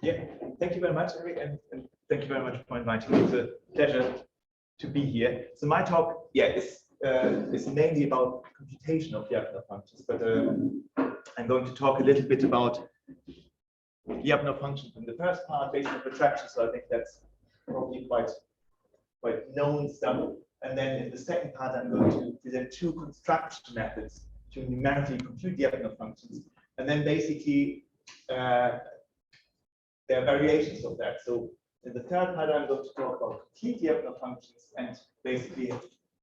Yeah, thank you very much, Eric, and thank you very much for inviting me. It's a pleasure to be here. So my talk, is mainly about computation of Lyapunov functions, but I'm going to talk a little bit about Lyapunov functions in the first part, based on attraction. So I think that's probably quite known stuff. And then in the second part, I'm going to present two construction methods to numerically compute Lyapunov functions, and then basically there are variations of that. So in the third part, I'm going to talk about complete Lyapunov functions and basically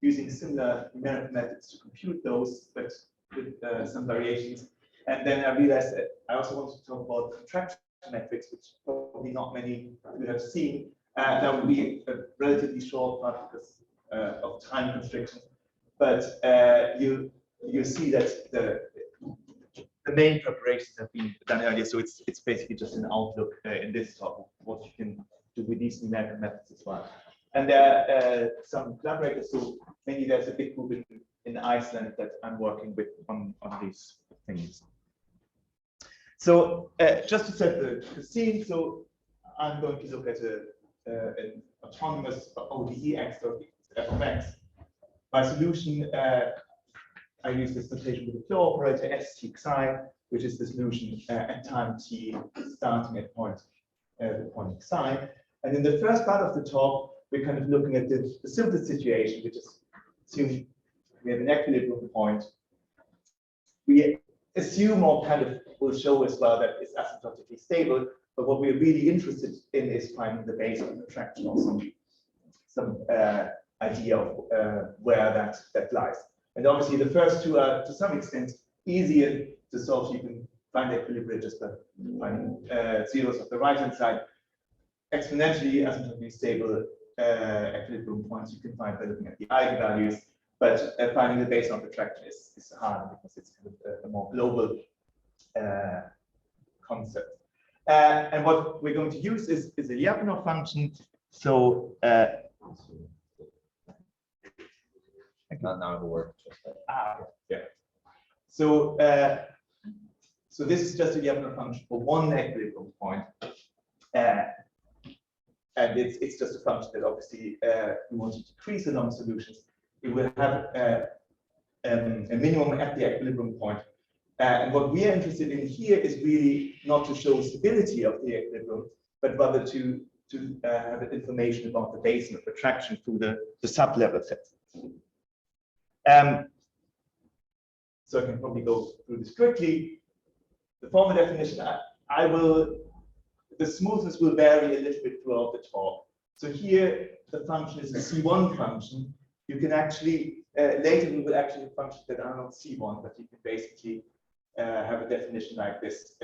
using similar numerical methods to compute those, but with some variations. And then I realized that I also want to talk about contraction metrics, which probably not many you have seen. That would be a relatively short part because of time constrictions. But you see that the main preparations have been done earlier, so it's basically just an outlook in this talk of what you can do with these numerical methods as well. And there are some collaborators, so maybe there's a big group in Iceland that I'm working with on these things. So just to set the scene, so I'm going to look at an autonomous ODE x dot f of x. My solution, I use this notation with the flow operator STxi, which is the solution at time t starting at point xi. And in the first part of the talk, we're kind of looking at the simplest situation, which is assuming we have an equilibrium point. We assume, or kind of will show as well, that it's asymptotically stable. But what we're really interested in is finding the base of attraction, or some idea of where that lies. And obviously, the first two are to some extent easier to solve. You can find equilibria just by finding zeros of the right-hand side. Exponentially asymptotically stable equilibrium points you can find by looking at the eigenvalues. But finding the base of attraction is hard because it's kind of a more global concept. And what we're going to use is a Lyapunov function. So now it will work. yeah. So so this is just a Lyapunov function for one equilibrium point, and it's just a function that obviously we want to decrease along solutions. It will have a minimum at the equilibrium point. And what we are interested in here is really not to show stability of the equilibrium, but rather to have information about the basin of attraction through the sublevel set. So I can probably go through this quickly. The formal definition, the smoothness will vary a little bit throughout the talk. So here, the function is a C1 function. You can actually, later we will actually have functions that are not C1, but you can basically have a definition like this,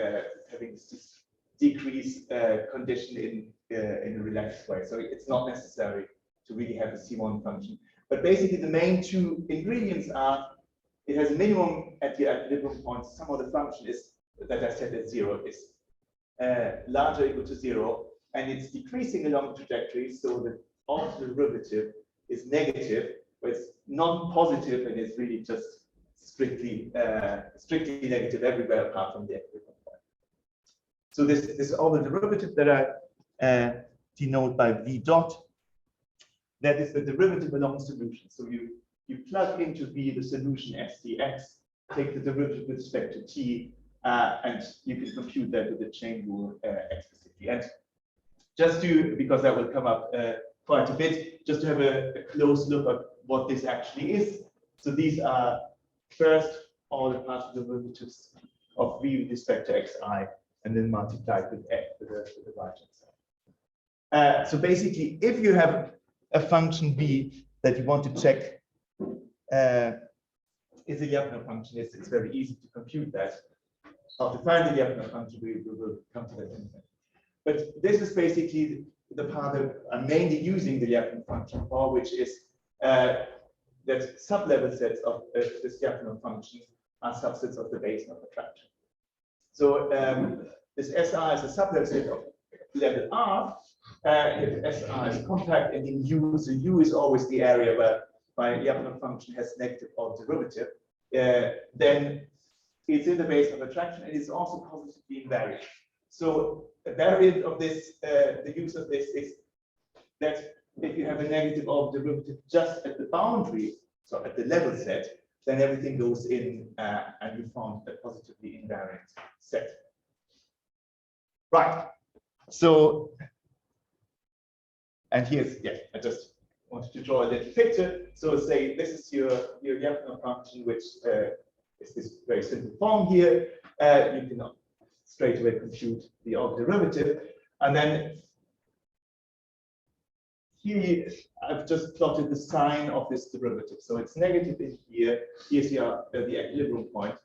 having this decrease condition in a relaxed way. So it's not necessary to really have a C1 function. But basically, the main two ingredients are it has a minimum at the equilibrium point. Some of the function is that I set at 0 is larger or equal to 0, and it's decreasing along the trajectory, so the order derivative is negative, but it's non-positive, and it's really just strictly negative everywhere apart from the equilibrium point. So this is all the derivative that I denote by v dot. That is the derivative along solution. So you plug into v the solution STx, take the derivative with respect to t, and you can compute that with the chain rule explicitly. And just to, because that will come up quite a bit, just to have a close look at what this actually is. So these are first all the partial derivatives of v with respect to xi, and then multiplied with f with the right-hand side. So basically, if you have a function v that you want to check is a Lyapunov function, it's very easy to compute that. To find the Lyapunov function, we will come to that in a minute. But this is basically the part that I'm mainly using the Lyapunov function for, which is that sublevel sets of this Lyapunov function are subsets of the basin of attraction. So this SR is a sublevel set of level R. If SR is compact, and in U, so U is always the area where my Lyapunov function has negative order derivative, then it's in the basin of attraction, and it's also positively invariant. So a variant of this, the use of this is that if you have a negative orbital derivative just at the boundary, so at the level set, then everything goes in and you found a positively invariant set. Right. So, and here's, yeah, I just wanted to draw a little picture. So say this is your Lyapunov function, which is this very simple form here. You can straight away compute the orbital derivative. And then here I've just plotted the sign of this derivative. So it's negative in here. Here's the equilibrium point,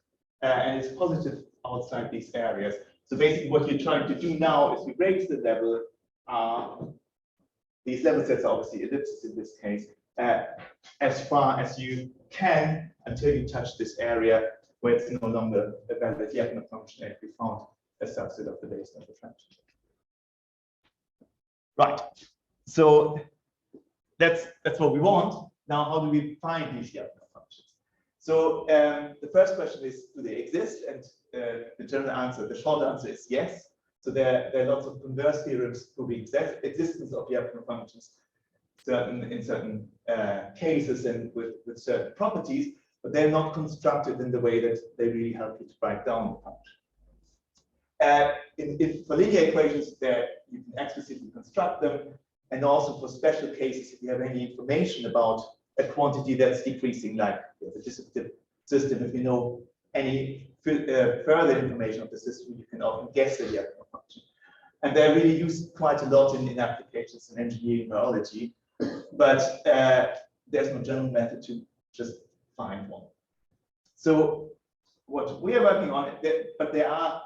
and it's positive outside these areas. So basically what you're trying to do now is you raise the level. These level sets are obviously ellipses in this case, as far as you can until you touch this area where it's no longer a valid Lyapunov function and we found a subset of the basin of attraction. Right. So that's what we want. Now, how do we find these Lyapunov functions? So the first question is, do they exist? And the general answer, the short answer is yes. So there are lots of converse theorems proving existence of Lyapunov functions in certain cases and with certain properties, but they're not constructed in the way that they really help you to write down the function. For linear equations, you can explicitly construct them, and also for special cases, if you have any information about a quantity that's decreasing, like the distributive system, if you know any further information of the system, you can often guess the Lyapunov function. And they're really used quite a lot in applications in engineering biology, but there's no general method to just find one. So what we are working on, but there are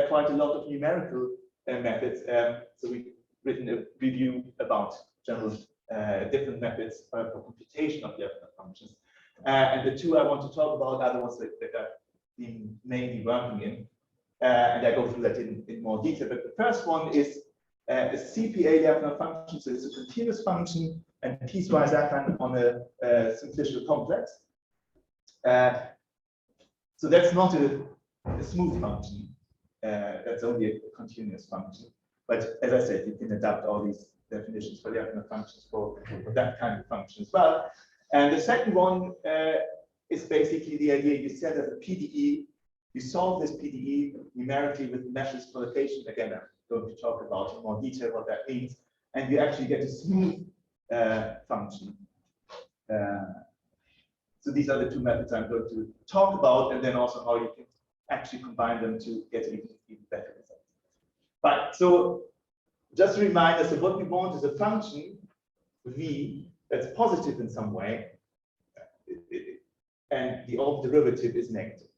quite a lot of numerical methods. So we've written a review about general different methods for computation of Lyapunov functions. And the two I want to talk about are the ones that I've been mainly working in. And I go through that in more detail. But the first one is a CPA Lyapunov function. So it's a continuous function and piecewise affine on a simplicial complex. So that's not a smooth function. That's only a continuous function. But as I said, you can adapt all these definitions for Lyapunov functions for that kind of function as well. And the second one is basically the idea you set as a PDE. You solve this PDE numerically with Meshfree's collocation. Again, I'm going to talk about in more detail what that means. And you actually get a smooth function. So these are the two methods I'm going to talk about, and then also how you can actually combine them to get even better results. Right, so just a reminder, so what we want is a function, v, that's positive in some way, and the orbital derivative is negative.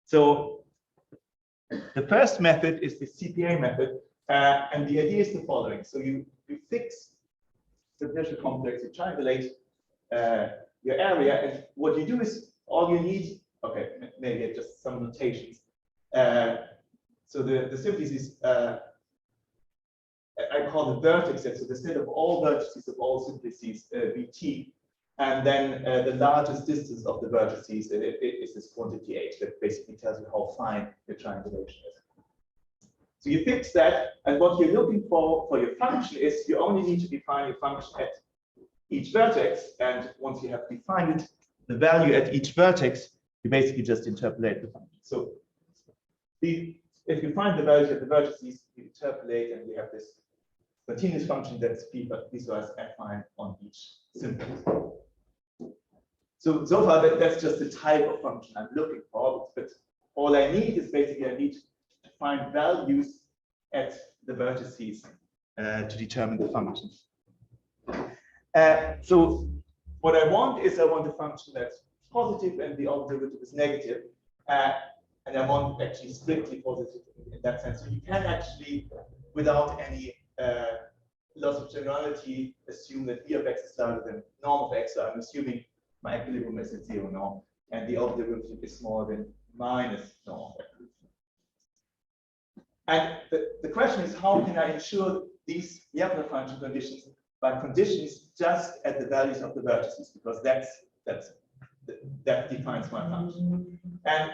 So the first method is the CPA method, and the idea is the following. So you fix the differential complex, you triangulate your area, and what you do is all you need, okay, maybe just some notations. So the simplest is, I call the vertex set, so the set of all vertices of all simplices, Vt, and then the largest distance of the vertices is this quantity h that basically tells you how fine your triangulation is. So you fix that, and what you're looking for your function is you only need to define your function at each vertex, and once you have defined it, the value at each vertex, you basically just interpolate the function. So if you find the values at the vertices, you interpolate, and we have this continuous function that's piecewise affine on each symbol. So far, that's just the type of function I'm looking for, but all I need is basically I need to find values at the vertices to determine the function. So what I want is I want a function that's positive and the orbital derivative is negative. And I want actually strictly positive in that sense. So you can actually, without any loss of generality, assume that E of x is larger than norm of x. So I'm assuming my equilibrium is at 0 norm, and the orbital derivative is smaller than minus norm of equilibrium. And the question is, how can I ensure these Lyapunov function conditions by conditions just at the values of the vertices, because that defines my function. And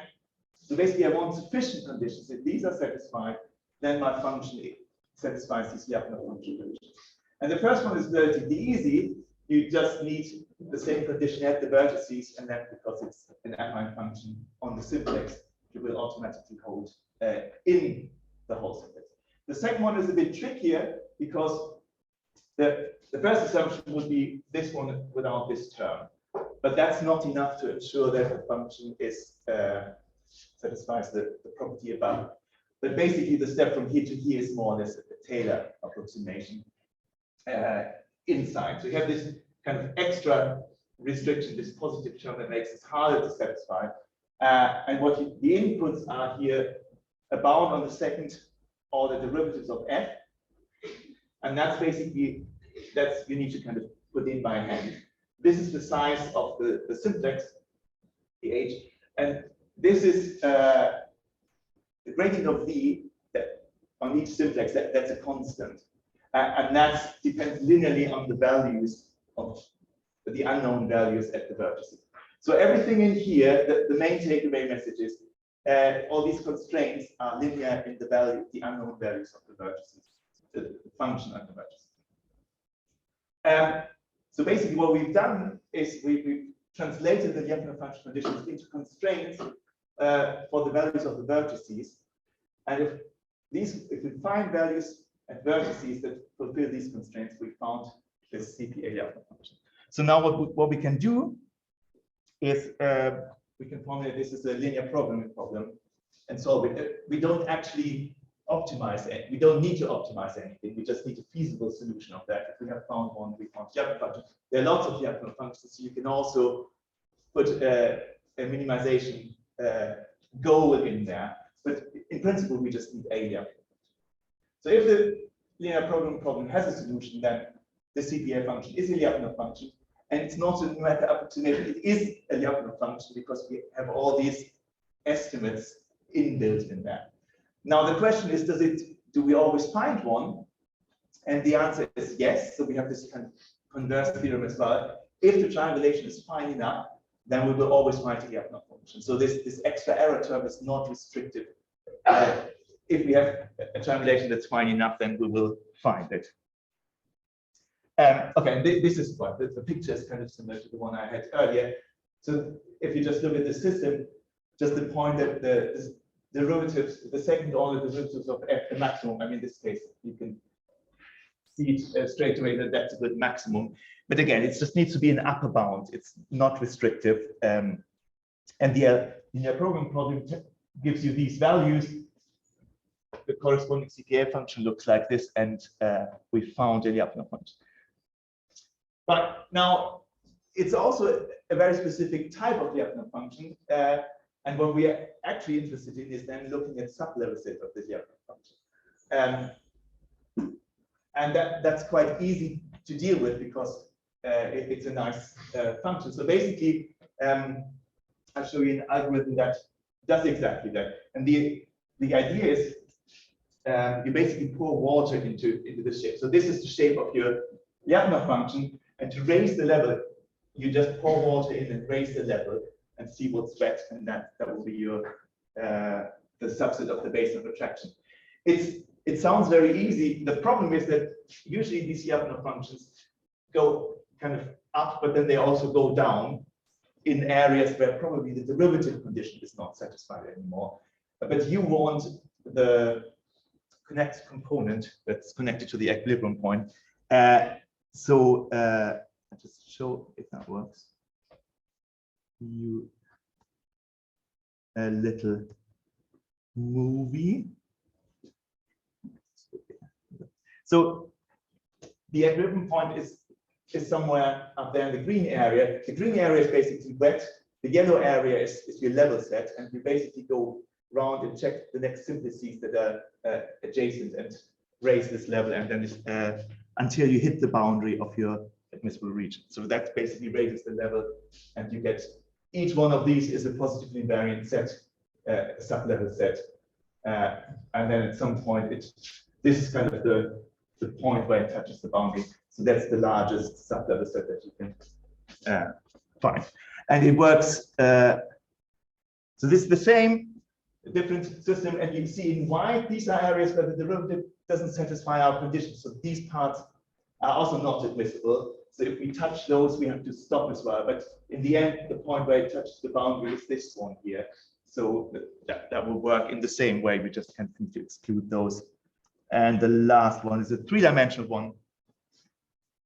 So basically, I want sufficient conditions. If these are satisfied, then my function satisfies these Lyapunov function conditions. And the first one is relatively easy. You just need the same condition at the vertices, and then because it's an affine function on the simplex, you will automatically hold in the whole simplex. The second one is a bit trickier because the first assumption would be this one without this term, but that's not enough to ensure that the function is satisfies the property above. But basically, the step from here to here is more or less a Taylor approximation inside. So you have this kind of extra restriction, this positive term that makes it harder to satisfy. And what the inputs are here, a bound on the second order derivatives of f, and that's basically you need to kind of put in by hand. This is the size of the simplex, the h, and this is the gradient of v that on each simplex. That's a constant, and that depends linearly on the values of the unknown values at the vertices. So everything in here, the main takeaway message is all these constraints are linear in the unknown values of the vertices, the function at the vertices. So basically, what we've done is we've translated the Lyapunov function conditions into constraints for the values of the vertices, and if we find values at vertices that fulfill these constraints, we found this CPA Lyapunov function. So now what we can do is we can formulate this as a linear programming problem and solve it. We don't actually optimize it. We don't need to optimize anything. We just need a feasible solution of that. If we have found one, we found Lyapunov function. There are lots of Lyapunov functions. So you can also put a minimization goal in there. But in principle, we just need a Lyapunov. So if the linear programming problem has a solution, then the CPA function is a Lyapunov function. And it's not a numerical approximation, it is a Lyapunov function because we have all these estimates inbuilt in there. Now the question is, do we always find one? And the answer is yes. So we have this kind of converse theorem as well. If the triangulation is fine enough, then we will always find a Lyapunov function. So this extra error term is not restrictive. If we have a triangulation that's fine enough, then we will find it. Okay, this is what the picture is kind of similar to the one I had earlier. So if you just look at the system, just the point that the derivatives, the second order derivatives of f, the maximum. I mean, in this case, you can see it straight away that that's a good maximum. But again, it just needs to be an upper bound. It's not restrictive. And the linear programming problem gives you these values. The corresponding CPA function looks like this, and we found a Lyapunov function. But now, it's also a very specific type of Lyapunov function. And what we are actually interested in is then looking at sublevel set of this Lyapunov function. And that's quite easy to deal with because it's a nice function. So basically, I'll show you an algorithm that does exactly that. And the idea is you basically pour water into this shape. So this is the shape of your Lyapunov function. And to raise the level, you just pour water in and raise the level and see what's wet, and that will be your the subset of the basin of attraction. It sounds very easy. The problem is that usually these Lyapunov functions go kind of up, but then they also go down in areas where probably the derivative condition is not satisfied anymore. But you want the connected component that's connected to the equilibrium point. So I'll just show if that works. You a little movie. So the equilibrium point is somewhere up there in the green area. The green area is basically wet. The yellow area is your level set, and we basically go round and check the next simplices that are adjacent and raise this level, and then until you hit the boundary of your admissible region. So that basically raises the level, and you get each one of these is a positively invariant set, a sublevel set, and then at some point this is kind of the point where it touches the boundary. So that's the largest sublevel set that you can find, and it works. So this is the same different system, and you see in white, these are areas where the derivative doesn't satisfy our conditions. So these parts are also not admissible. So if we touch those, we have to stop as well. But in the end, the point where it touches the boundary is this one here. So that will work in the same way. We just can't need to exclude those. And the last one is a three-dimensional one,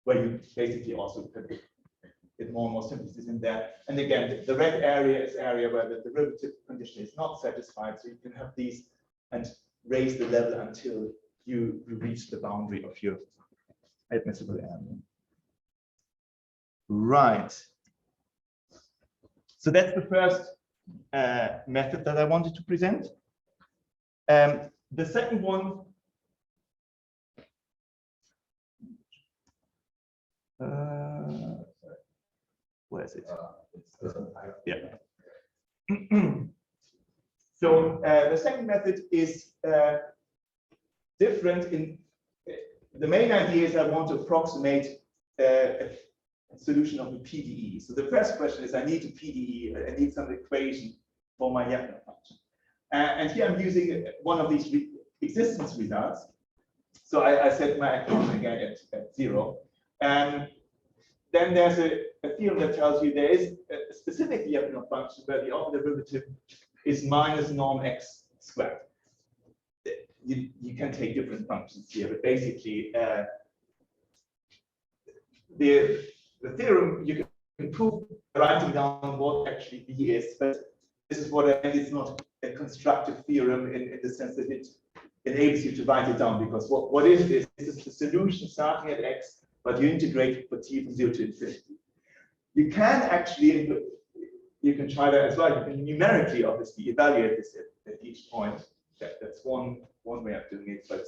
where you basically also get more and more simplices in there. And again, the red area is area where the derivative condition is not satisfied. So you can have these and raise the level until you reach the boundary of your admissible area. Right. So that's the first method that I wanted to present. The second one, where is it? Yeah. So the second method is different. In the main idea is I want to approximate a solution of a PDE. So the first question is I need a PDE. I need some equation for my Lyapunov function. And here I'm using one of these existence results. So I set my equation again at 0. And then there's a theorem that tells you there is a specific Lyapunov function where the order derivative is minus norm x squared. You can take different functions here, but basically the theorem you can prove writing down what actually B is, but this is what it's not a constructive theorem in the sense that it enables you to write it down, because what is this? This is the solution starting at x, but you integrate for t from 0 to infinity. You can actually, you can try that as well. You can numerically, obviously, evaluate this at each point. That's one way of doing it. But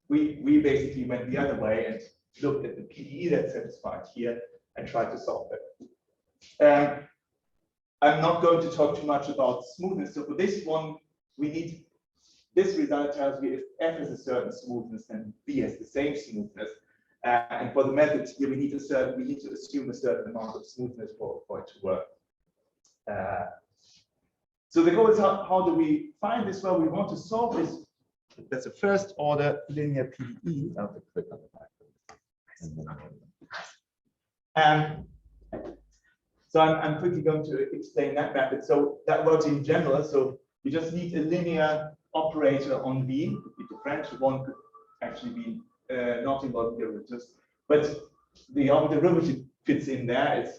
we basically went the other way and looked at the PDE that's satisfied here and tried to solve it. I'm not going to talk too much about smoothness. So for this one, we need this result tells me if f has a certain smoothness, then b has the same smoothness. And for the method here, we need to assume a certain amount of smoothness for it to work. So the goal is how do we find this? Well, we want to solve this. That's a first order linear PDE. So I'm quickly going to explain that method. So that works in general. So you just need a linear operator on V. The differential one could actually be not involving derivatives, but the derivative fits in there.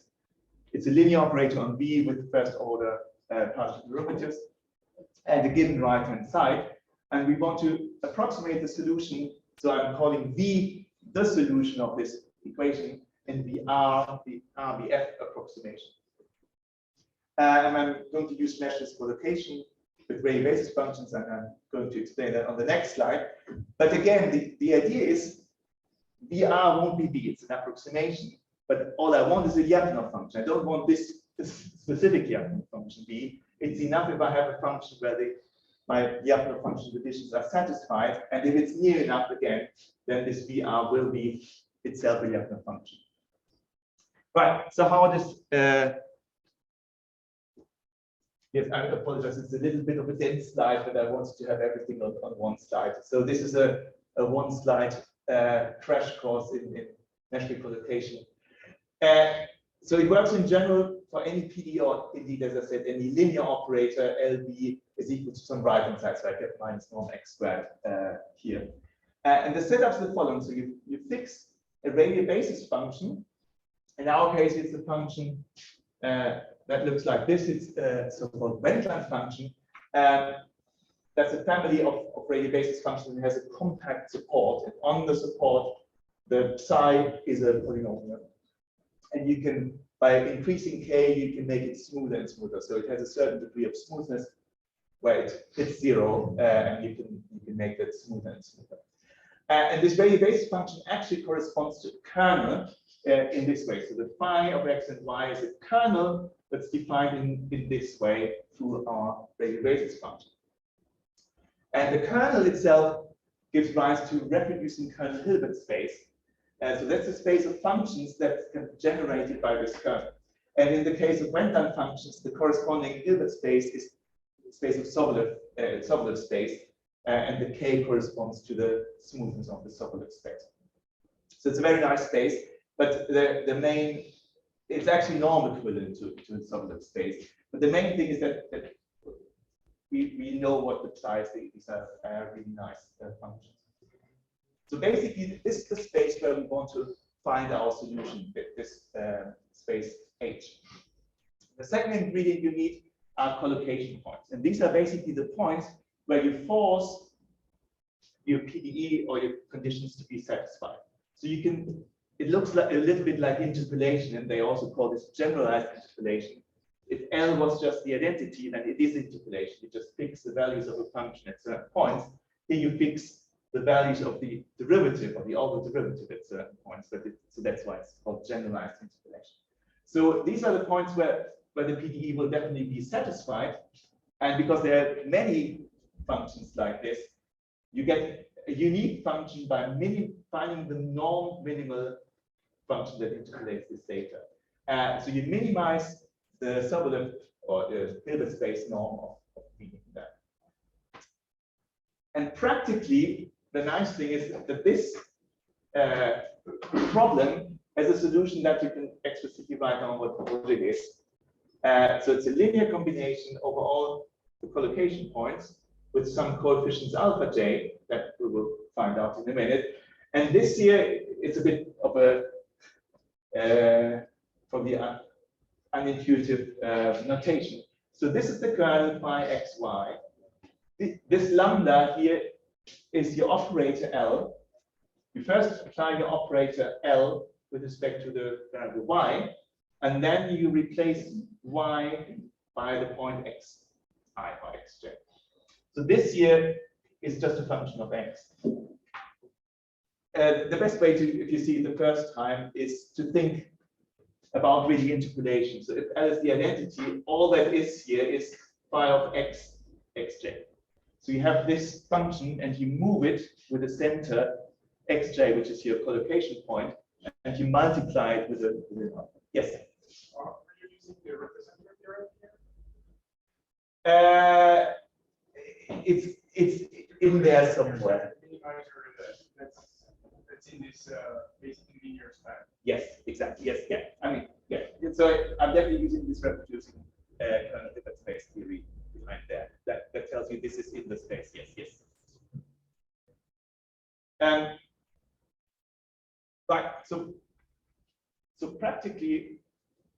It's a linear operator on V with first order partial derivatives and a given right hand side. And we want to approximate the solution. So I'm calling V the solution of this equation and the RBF approximation. And I'm going to use meshless collocation with Radial Basis Functions, and I'm going to explain that on the next slide. But again, the idea is VR won't be V, it's an approximation, but all I want is a Lyapunov function. I don't want this specific Lyapunov function B. It's enough if I have a function where my Lyapunov function conditions are satisfied, and if it's near enough again, then this VR will be itself a Lyapunov function. Right, so how does yes, I apologize, it's a little bit of a dense slide, but I wanted to have everything on one slide. So this is a one slide crash course in meshfree collocation. So it works in general for any PD, or indeed, as I said, any linear operator, LB is equal to some right hand side, so I get minus norm x squared here. And the setup is the following. So you fix a radial basis function. In our case, it's a function that looks like this. It's a so-called Wendland function. That's a family of radial basis functions and has a compact support. And on the support, the psi is a polynomial. And you can, by increasing k, you can make it smoother and smoother. So it has a certain degree of smoothness where it hits 0, and you can make that smoother and smoother. And this radial basis function actually corresponds to a kernel in this way. So the phi of x and y is a kernel that's defined in this way through our radial basis function. And the kernel itself gives rise to reproducing kernel Hilbert space. So that's a space of functions that's generated by this kernel. And in the case of Wendland functions, the corresponding Hilbert space is space of sublevel space, and the K corresponds to the smoothness of the sublevel space. So it's a very nice space, but the main, it's actually norm equivalent to a sublevel space. But the main thing is that we know what the size, these are really nice functions. So basically, this is the space where we want to find our solution, this space H. The second ingredient you need are collocation points. And these are basically the points where you force your PDE or your conditions to be satisfied. So you can, it looks like a little bit like interpolation, and they also call this generalized interpolation. If L was just the identity, then it is interpolation. You just fix the values of a function at certain points. Here you fix the values of the derivative or the order derivative at certain points. So that's why it's called generalized interpolation. So these are the points where the PDE will definitely be satisfied. And because there are many functions like this, you get a unique function by finding the norm-minimal function that interpolates this data. So you minimize the sublevel or the Hilbert space norm of meaning that. And practically, the nice thing is that this problem has a solution that you can explicitly write down what it is. So it's a linear combination over all the collocation points with some coefficients alpha j that we will find out in a minute. And this here, it's a bit of a from the unintuitive notation. So this is the kernel phi xy. This lambda here is your operator L. You first apply your operator L with respect to the variable y, and then you replace y by the point x I or xj. So this here is just a function of x. The best way to, if you see it the first time, is to think about really interpolation. So if L is the identity, all that is here is phi of x, xj. So you have this function and you move it with the center xj, which is your collocation point, and you multiply it with a yes. Are you using the representative theorem here? It's in there somewhere. That's in this basic linear span. Yes, exactly. Yes, yeah. I mean, yeah. So I'm definitely using this reproducing kernel Hilbert space theory behind there. That tells you this is in the space. Yes, yes. Right. So practically,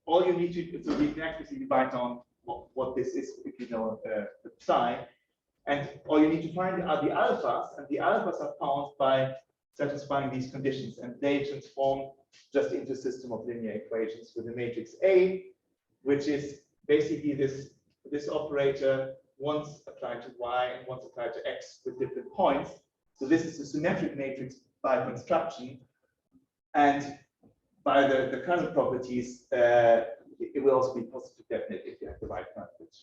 all you need to, so we can actually write down what this is if you know the psi, and all you need to find are the alphas, and the alphas are found by satisfying these conditions, and they transform just into a system of linear equations with a matrix A, which is basically this operator once applied to y and once applied to x with different points. So this is a symmetric matrix by construction, and by the kernel properties, it will also be positive definite if you have the right kernel, which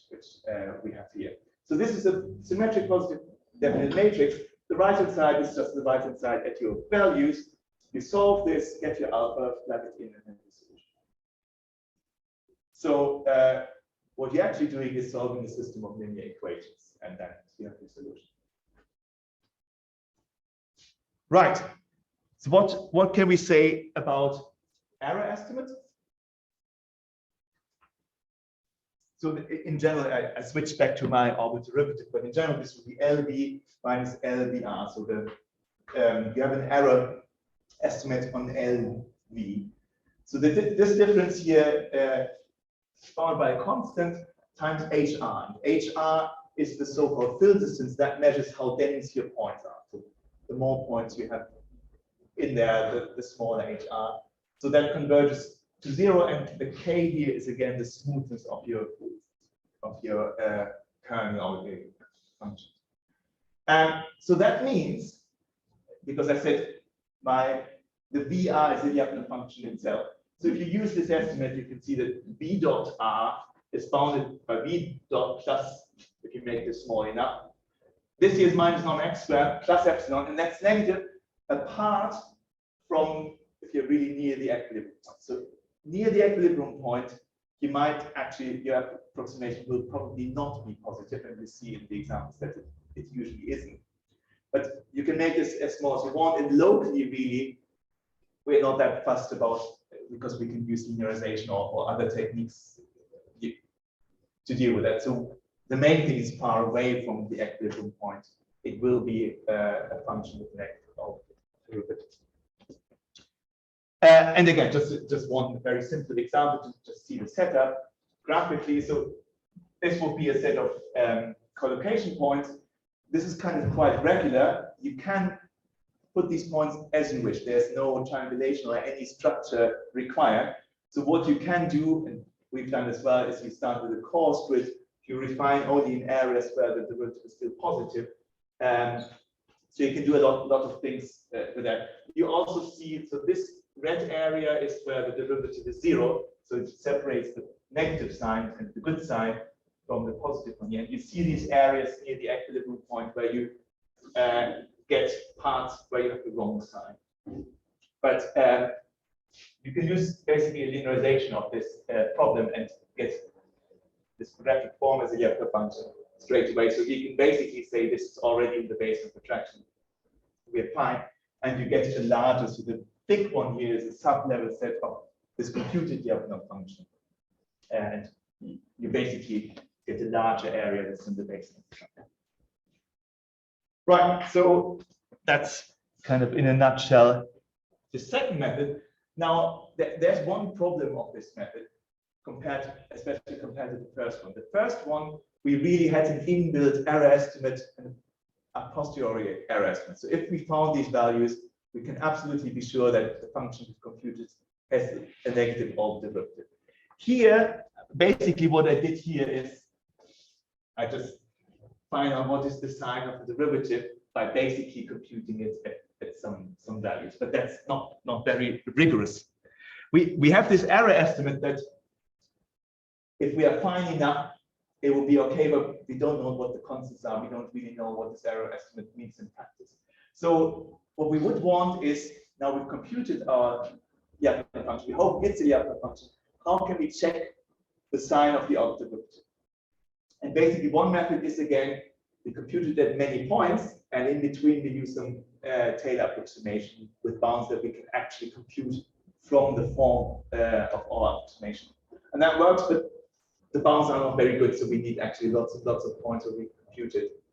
we have here. So this is a symmetric positive definite matrix. The right-hand side is just the right-hand side at your values. You solve this, get your alpha, plug it in, and then the solution. So what you're actually doing is solving a system of linear equations, and then you have the solution. Right. So what can we say about error estimates? So in general, I switched back to my orbital derivative, but in general, this would be LB minus LBR. So you have an error estimate on LV. So this difference here is found by a constant times HR. And HR is the so-called fill distance that measures how dense your points are. So the more points you have in there, the smaller HR. So that converges to 0, and the K here is again the smoothness of your kernel or function. So that means, because I said the VR is the Lyapunov function itself. So if you use this estimate, you can see that V dot R is bounded by V dot plus, if you make this small enough. This here is minus norm x squared plus epsilon, and that's negative apart from if you're really near the equilibrium point. So near the equilibrium point, you might actually, you have approximation will probably not be positive, and we see in the examples that it usually isn't. But you can make this as small as you want, and locally, really, we're not that fussed about, because we can use linearization or other techniques to deal with that. So the main thing is far away from the equilibrium point. It will be a function with negative derivative. And again, just one very simple example to just see the setup graphically. So this will be a set of collocation points. This is kind of quite regular. You can put these points as you wish. There's no triangulation or any structure required. So what you can do, and we've done as well, is you start with a coarse grid. You refine only in areas where the derivative is still positive. So you can do a lot of things with that. You also see, so this red area is where the derivative is 0. So it separates the negative sign and the good sign from the positive one here. And you see these areas near the equilibrium point where you get parts where you have the wrong sign. But you can use basically a linearization of this problem and get this quadratic form as a Lyapunov function straight away. So you can basically say this is already in the basin of attraction. We're fine. And you get a larger, so the big one here is a sub-level set of this computed Lyapunov function. And you basically get a larger area that's in the basin of attraction. Right, so that's kind of in a nutshell the second method. Now, there's one problem of this method, especially compared to the first one. The first one, we really had an inbuilt error estimate and a posteriori error estimate. So if we found these values, we can absolutely be sure that the function we've computed has a negative order derivative. Here, basically what I did here is I just find out what is the sign of the derivative by basically computing it at some values, but that's not very rigorous. We have this error estimate that if we are fine enough, it will be okay, but we don't know what the constants are. We don't really know what this error estimate means in practice. So what we would want is, now we've computed our Lyapunov function, we hope it's a Lyapunov function, how can we check the sign of the order derivative? And basically one method is, again, we computed at many points, and in between we use some Taylor approximation with bounds that we can actually compute from the form of our approximation. And that works, but the bounds are not very good, so we need actually lots of points where we compute it.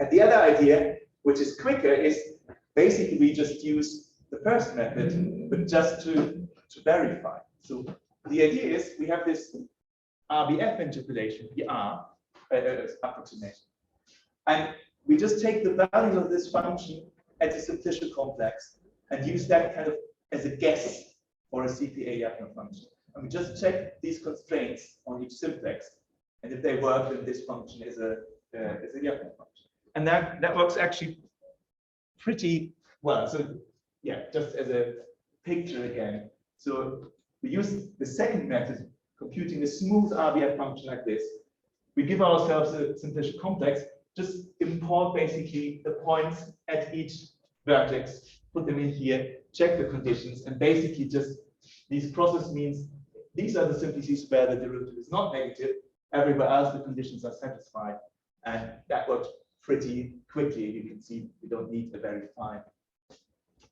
And the other idea, which is quicker, is basically we just use the first method, but just to verify. So the idea is we have this RBF interpolation, PR approximation, and we just take the values of this function at a simplicial complex and use that kind of as a guess for a CPA Lyapunov function. And we just check these constraints on each simplex, and if they work, then this function is a Lyapunov function. And that works actually pretty well. So yeah, just as a picture again. So we use the second method, computing a smooth RBF function like this. We give ourselves a simplicial complex, just import basically the points at each vertex, put them in here, check the conditions, and basically just these crosses means these are the simplices where the derivative is not negative. Everywhere else the conditions are satisfied, and that works pretty quickly. You can see we don't need a very fine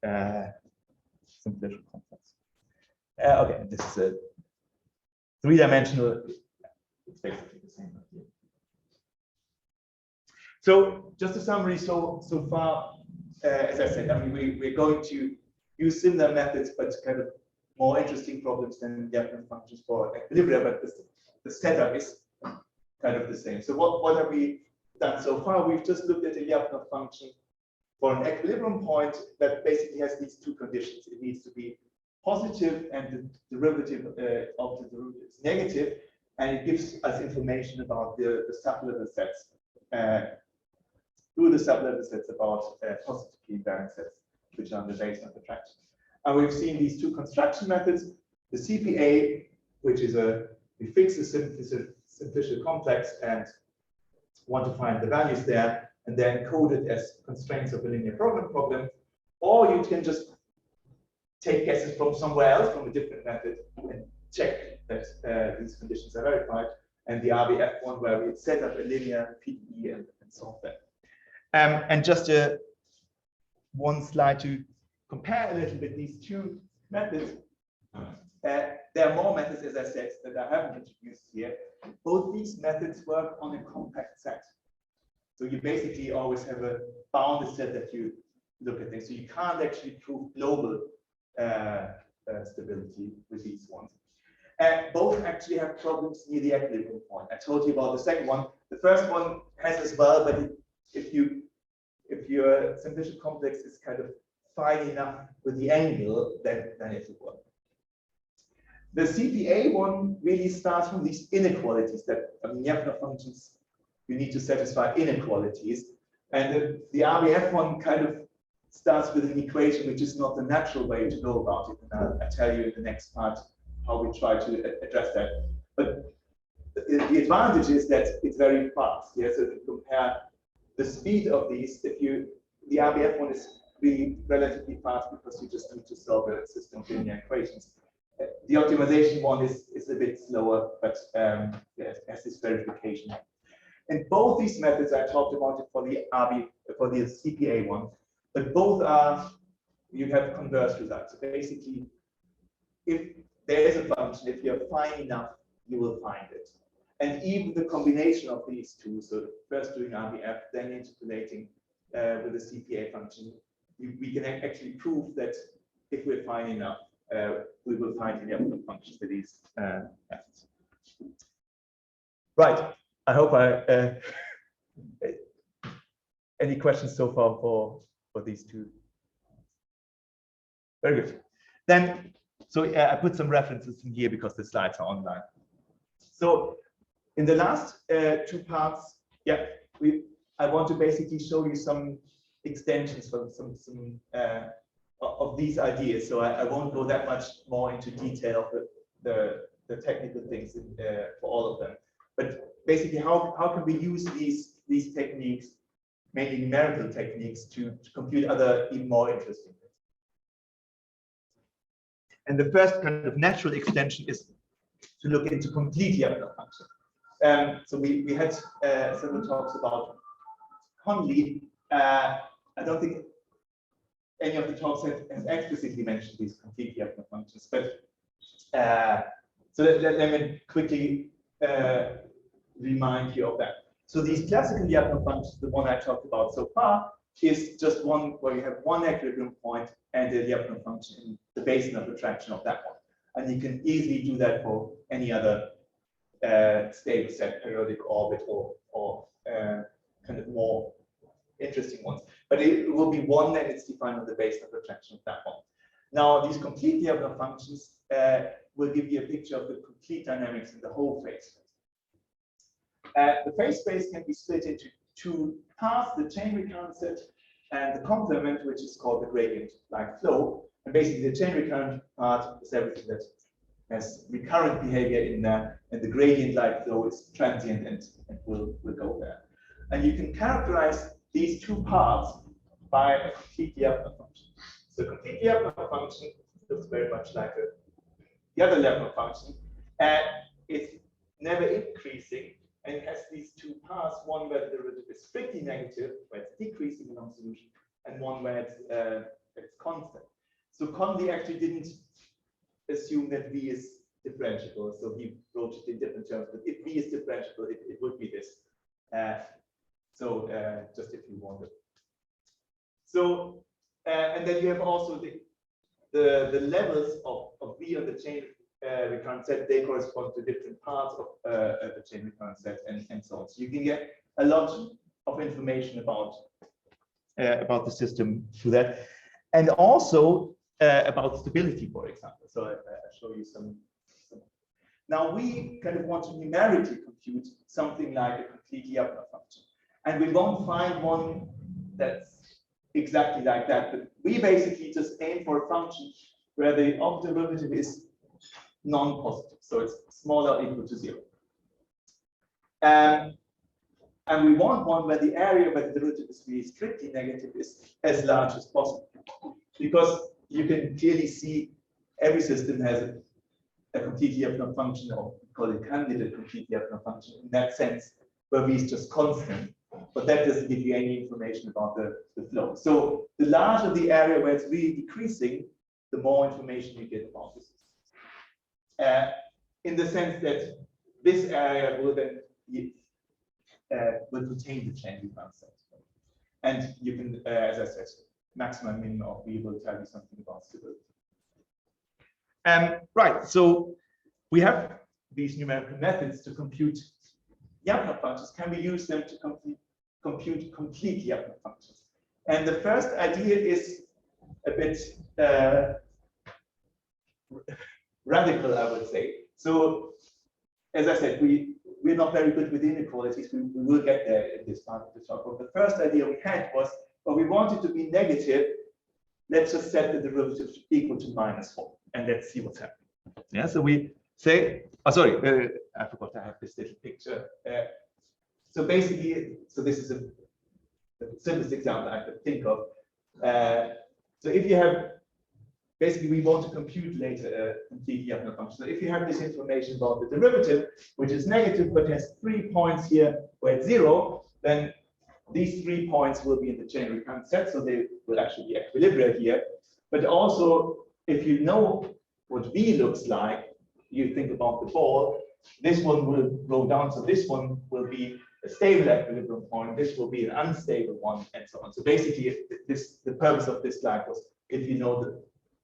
simplicial complex. Okay, this is a three-dimensional. It's basically the same idea. So just a summary. So far, as I said, I mean we're going to use similar methods, but kind of more interesting problems than Lyapunov functions for equilibria. But the setup is kind of the same. So what have we done so far? We've just looked at a Lyapunov function for an equilibrium point that basically has these two conditions. It needs to be positive, and the derivative of the derivative is negative, and it gives us information about the sublevel sets. Through the sublevel sets about positively invariant sets, which are on the basis of attraction. And we've seen these two construction methods, the CPA, which is we fix a simplicial complex and want to find the values there, and then code it as constraints of a linear problem, or you can just take guesses from somewhere else, from a different method, and check that these conditions are verified. and the RBF one where we set up a linear PDE and solve that. And just one slide to compare a little bit these two methods. There are more methods, as I said, that I haven't introduced here. Both these methods work on a compact set. So you basically always have a bounded set that you look at things. So you can't actually prove global stability with these ones. Both actually have problems near the equilibrium point. I told you about the second one. The first one has as well, but if your simplicial complex is kind of fine enough with the angle, then it will work. The CPA one really starts from these inequalities that, I mean, Lyapunov functions, you need to satisfy inequalities. And the RBF one kind of starts with an equation which is not the natural way to go about it. And I'll tell you in the next part how we try to address that. But the advantage is that it's very fast. Yeah? So if you compare the speed of these, the RBF one is really relatively fast because you just need to solve a system of linear equations. The optimization one is a bit slower, but yes, has this verification. And both these methods I talked about it for the CPA one, but both are, you have converse results. So basically, if there is a function, if you're fine enough, you will find it. And even the combination of these two, so first doing RBF, then interpolating with the CPA function, we can actually prove that if we're fine enough, we will find the Lyapunov functions for these methods. Right. I hope any questions so far for these two? Very good. Then, so I put some references in here because the slides are online. So in the last two parts, I want to basically show you some extensions from some of these ideas. So I won't go that much more into detail of the technical things for all of them. But basically, how can we use these techniques, mainly numerical techniques, to compute other even more interesting things? And the first kind of natural extension is to look into complete Lyapunov functions. So we had several talks about Conley. I don't think any of the talks has explicitly mentioned these complete Lyapunov functions, but so let me quickly remind you of that. So these classical Lyapunov functions, the one I talked about so far, is just one where you have one equilibrium point and a Lyapunov function in the basin of attraction of that one. And you can easily do that for any other stable set, periodic orbit, or kind of more interesting ones. But it will be one and it's defined on the basis of attraction of that one. Now, these complete Lyapunov functions will give you a picture of the complete dynamics in the whole phase space. The phase space can be split into two parts, the chain recurrent set and the complement, which is called the gradient-like flow. And basically, the chain recurrent part is everything that has recurrent behavior in there, and the gradient-like flow is transient and will go there. And you can characterize these two parts by a complete Lyapunov function. So a complete Lyapunov function looks very much like the other Lyapunov function. It's never increasing, and it has these two parts, one where the derivative is strictly negative, where it's decreasing along solution, and one where it's constant. So Conley actually didn't assume that V is differentiable, so he wrote it in different terms, but if V is differentiable, it would be this. Just if you wanted. So, and then you have also the levels of V on the chain recurrent set, they correspond to different parts of the chain recurrent set and so on. So you can get a lot of information about the system through that. And also about stability, for example. So I'll show you some. Now we kind of want to numerically compute something like a complete Lyapunov function. And we won't find one that's exactly like that, but we basically just aim for a function where the derivative is non-positive, so it's smaller or equal to 0. And we want one where the area where the derivative is really strictly negative is as large as possible, because you can clearly see every system has a complete Lyapunov function or call it candidate complete Lyapunov function in that sense, where v is just constant, but that doesn't give you any information about the flow. So the larger the area where it's really decreasing, the more information you get about this. In the sense that this area will then will contain the change concept. And you can, as I said, maximum and minimum of v will tell you something about stability. Right, so we have these numerical methods to compute Lyapunov functions. Can we use them to compute complete Lyapunov functions? And the first idea is a bit radical, I would say. So, as I said, we're not very good with inequalities. We will get there in this part of the talk. But the first idea we had was, well, we want it to be negative. Let's just set the derivative equal to -4, and let's see what's happening. Yeah, so we say, oh, sorry, I forgot to have this little picture. So basically, so this is the simplest example I could think of. So if you have, basically, we want to compute later a complete Lyapunov function. So if you have this information about the derivative, which is negative, but has 3 points here where it's 0, then these 3 points will be in the chain recurrent set, so they will actually be equilibria here. But also, if you know what V looks like, you think about the ball, this one will go down, so this one will be a stable equilibrium point, this will be an unstable one, and so on. So basically, the purpose of this slide was, if you know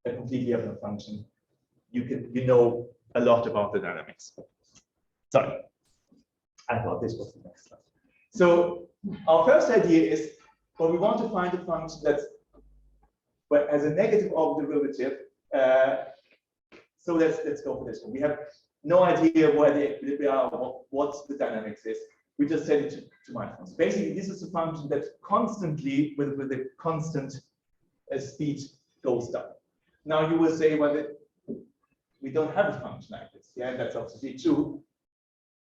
a complete Lyapunov function, you know a lot about the dynamics. Sorry, I thought this was the next slide. So our first idea is, well, we want to find a function that's has a negative order derivative. So let's go for this one. We have no idea where the equilibria are, or what the dynamics is. We just set it to -1. So basically, this is a function that constantly, with a constant speed, goes down. Now you will say, well, we don't have a function like this. Yeah, that's obviously true.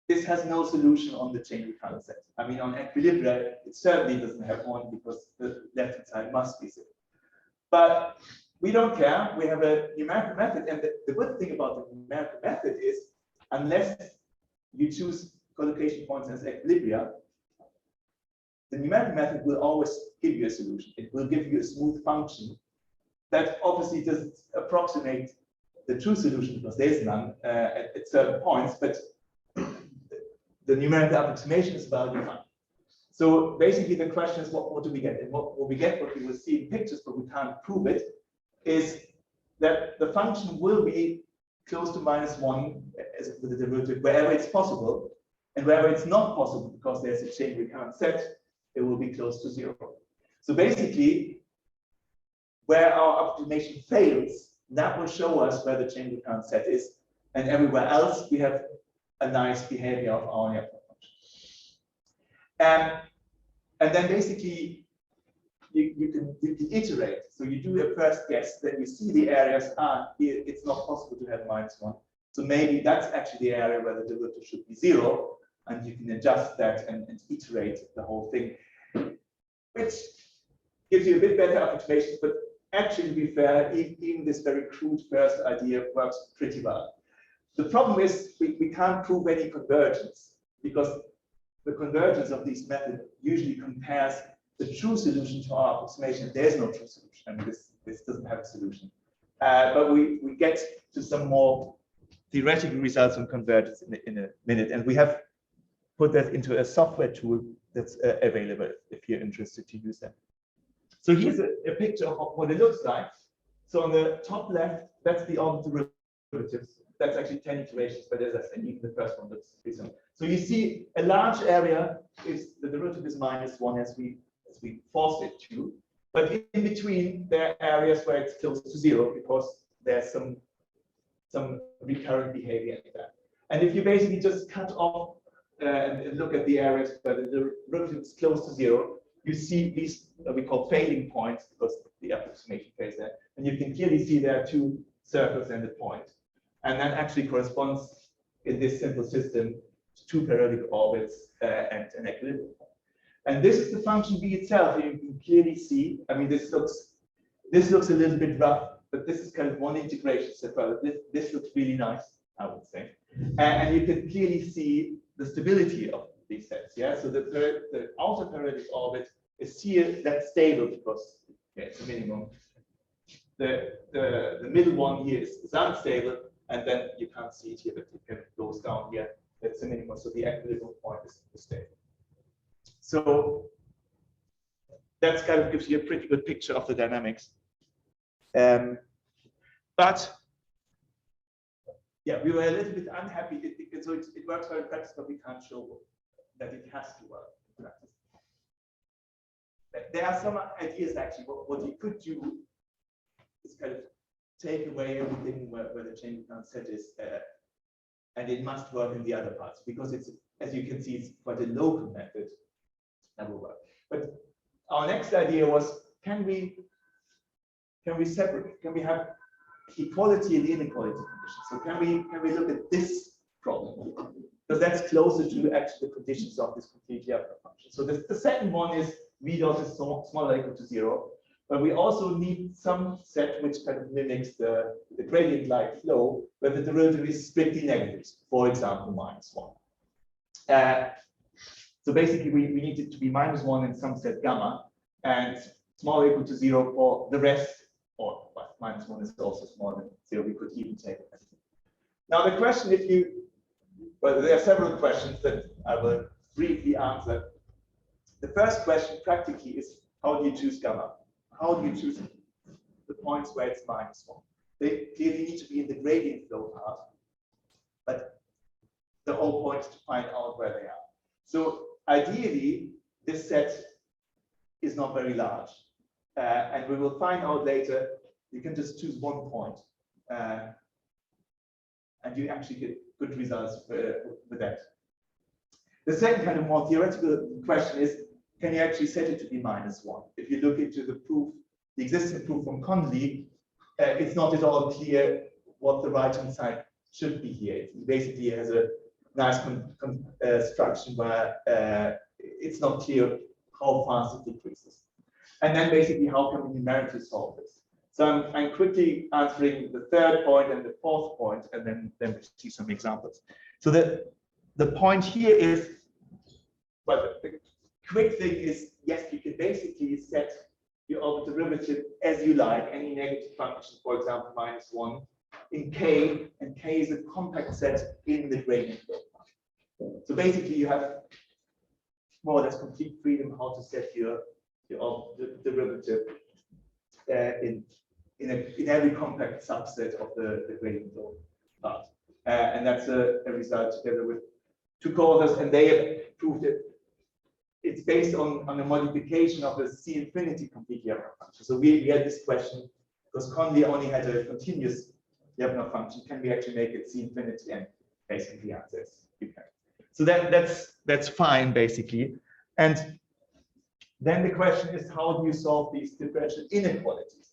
This has no solution on the chain recurrent set. I mean, on equilibria, it certainly doesn't have one because the left-hand side must be 0. But we don't care. We have a numerical method, and the good thing about the numerical method is, unless you choose collocation points as equilibria, the numerical method will always give you a solution. It will give you a smooth function that obviously doesn't approximate the true solution, because there's none at certain points, but the numerical approximation is well defined. So basically the question is, what do we get? And what we get, what we will see in pictures, but we can't prove it, is that the function will be close to -1 as with the derivative wherever it's possible, and wherever it's not possible, because there's a chain recurrent set, it will be close to 0. So basically, where our approximation fails, that will show us where the chain recurrent set is, and everywhere else we have a nice behavior of our Lyapunov function. And then basically you can iterate. So you do a first guess, then you see the areas, here it's not possible to have -1. So maybe that's actually the area where the derivative should be 0, and you can adjust that and iterate the whole thing, which gives you a bit better approximation, but actually, to be fair, even this very crude first idea works pretty well. The problem is we can't prove any convergence, because the convergence of these methods usually compares the true solution to our approximation. There's no true solution. I mean, this doesn't have a solution. But we get to some more theoretical results on convergence in a minute, and we have put that into a software tool that's available if you're interested to use that. So here's a picture of what it looks like. So on the top left, that's the order derivatives. That's actually 10 iterations, but as I said, even the first one looks reasonable. So you see a large area is the derivative is -1 as we force it to, but in between there are areas where it's close to 0 because there's some recurrent behavior in that. And if you basically just cut off and look at the areas where the derivative is close to 0, you see these we call failing points, because the approximation fails there, and you can clearly see there are 2 circles and a point. And that actually corresponds in this simple system to 2 periodic orbits and an equilibrium point. And this is the function v itself. You can clearly see. I mean, this looks a little bit rough, but this is kind of one integration. So this looks really nice. I would say. And you can clearly see the stability of these sets. Yeah, so the outer periodic orbit is here, that's stable because it's a minimum. The middle one here is unstable, and then you can't see it here, but it goes down here. That's a minimum, so the equilibrium point is stable. So that kind of gives you a pretty good picture of the dynamics. But yeah, we were a little bit unhappy. So it works well in practice, but we can't show that it has to work in practice. There are some ideas actually. What you could do is kind of take away everything where the chain count set is, and it must work in the other parts because it's, as you can see, it's quite a local method. That will work. But our next idea was, can we separate? Can we have equality and inequality conditions? So can we look at this problem? Because that's closer to actually the conditions of this complete Lyapunov function. So the second one is v dot is smaller or equal to 0, but we also need some set which kind of mimics the gradient-like flow, where the derivative is strictly negative, for example, -1. So basically, we need it to be -1 in some set gamma, and smaller or equal to 0 for the rest, or well, -1 is also smaller than 0. We could even take it. Now the question, well, there are several questions that I will briefly answer. The first question practically is, how do you choose gamma? How do you choose the points where it's -1? They clearly need to be in the gradient flow part, but the whole point is to find out where they are. So ideally, this set is not very large, and we will find out later. You can just choose one point, and you actually get good results with that. The second kind of more theoretical question is, can you actually set it to be -1? If you look into the proof, the existing proof from Conley, it's not at all clear what the right-hand side should be here. It basically has a nice construction where it's not clear how fast it decreases. And then basically, how can we numerically solve this? So I'm quickly answering the third point and the fourth point, and then we see some examples. So the point here is, well, the quick thing is, yes, you can basically set your orbit derivative as you like, any negative function, for example, -1, in K, and K is a compact set in the gradient flow. So basically, you have more or less complete freedom how to set your derivative in every compact subset of the gradient flow part. And that's a result together with two co-authors, and they have proved it. It's based on a modification of the C infinity complete Lyapunov function. So we had this question because Conley only had a continuous Lyapunov function. Can we actually make it C infinity? And basically, the answer is you can. So that's fine, basically. And then the question is, how do you solve these differential inequalities?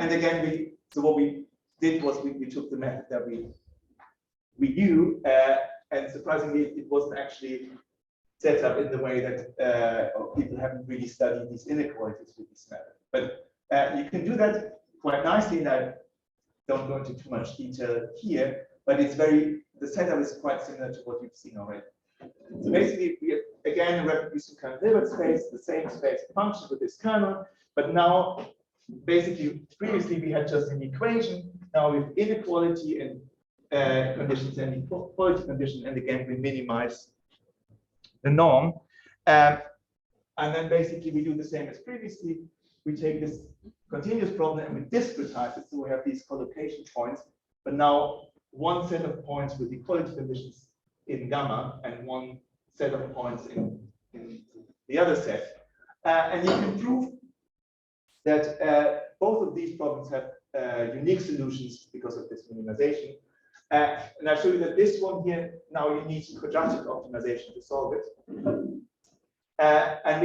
And again, what we did was we took the method that we knew, and surprisingly, it wasn't actually set up in the way that people haven't really studied these inequalities with this method. But you can do that quite nicely, and I don't go into too much detail here, but the setup is quite similar to what you've seen already. So basically, we have, again, reproducing kind of Hilbert space, the same space function with this kernel, but now, basically, previously we had just an equation, now with inequality and conditions and equality condition, and again, we minimize the norm. And then basically we do the same as previously. We take this continuous problem and we discretize it. So we have these collocation points, but now one set of points with equality conditions in gamma and one set of points in the other set. And you can prove that both of these problems have unique solutions because of this minimization. And I show you that this one here, now you need quadratic optimization to solve it. And